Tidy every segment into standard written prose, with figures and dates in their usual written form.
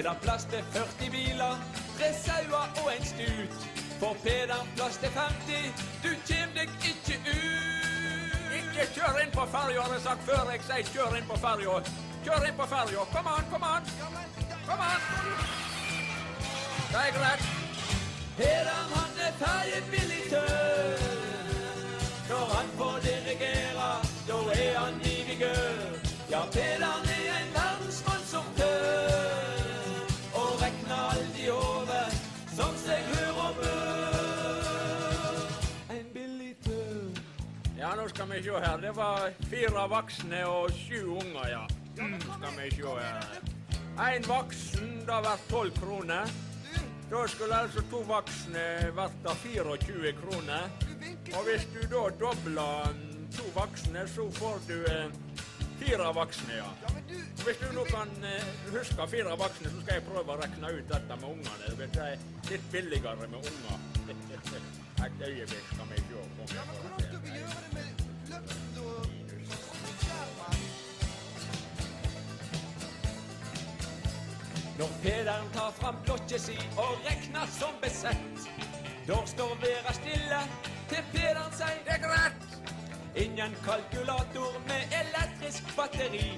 det plass til 40 biler, 3 sauer og en stut. For Peder plass til 50, du kjem deg ikke ut. Ikke kjør inn på ferja, har jeg sagt før. Jeg sier kjør inn på ferja. Kjør inn på ferja. Kom an, kom an. Kom an. Det er greit. Peder han er ferjebilligtør. Når han får dirigere, da er han nivigør. Ja, Peder er en verdensmann som tør. Og rekner alt i hodet, som seg hør og bør. En billig tør. Ja, nå skal vi se her. Det var 4 voksne og 7 unger, ja. Skal vi se her. En voksen, det har vært 12 kroner. Da skulle altså 2 voksne vært 24 kroner. Og hvis du da dobler 2 voksne, så får du 4 voksne, ja. Og hvis du nå kan huske 4 voksne, så skal jeg prøve å rekne ut dette med ungene. Det vil si litt billigere med unger. Et øyeblikk skal vi se. Når Pederen tar fram blokka si og rekner som besett, da står Vera stille til Pederen sier det er greit. Ingen kalkulator med elektrisk batteri.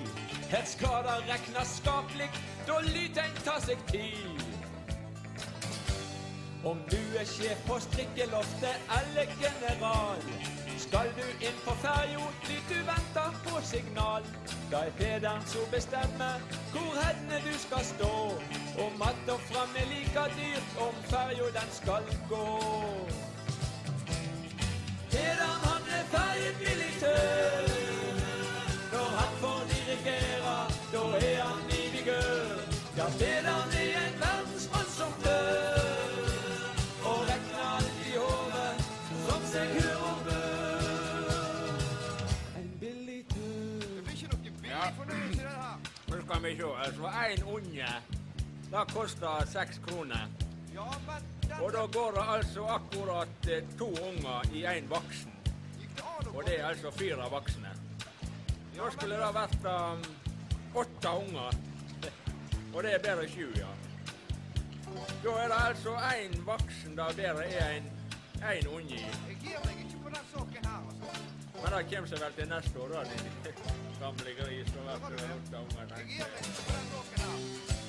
Her skal det reknes skapelig, da lyden tar seg tid. Om du er sjef på strikkeloftet eller general, skal du inn på ferjo, du venter på signal. Da er Pederen som bestemmer hvor henne du skal stå. Og matt og fram er like dyrt om ferjo den skal gå. Pederen han er ferjebilligtør. Når han får dirigere, da er han nivigør. Ja, Pederen er en verdensmann som tør. Og rekner alt i hodet, som seg hør og bør. En billig tør. Det blir ikke noe billig fornøyelse i det her. Nå skal vi se, altså en unge, det koster 6 kroner. Ja, men... Og da går det altså akkurat 2 unger i en voksen. Og det er altså 4 voksne. Da skulle det vært 8 unger. Og det er bare 7, ja. Da er det altså en voksen der bare er en unge i. Jeg gir meg ikke på den saken her, altså. Men det kommer seg vel til neste år, da, din gamle gris. Og Jeg gir meg ikke på den saken her.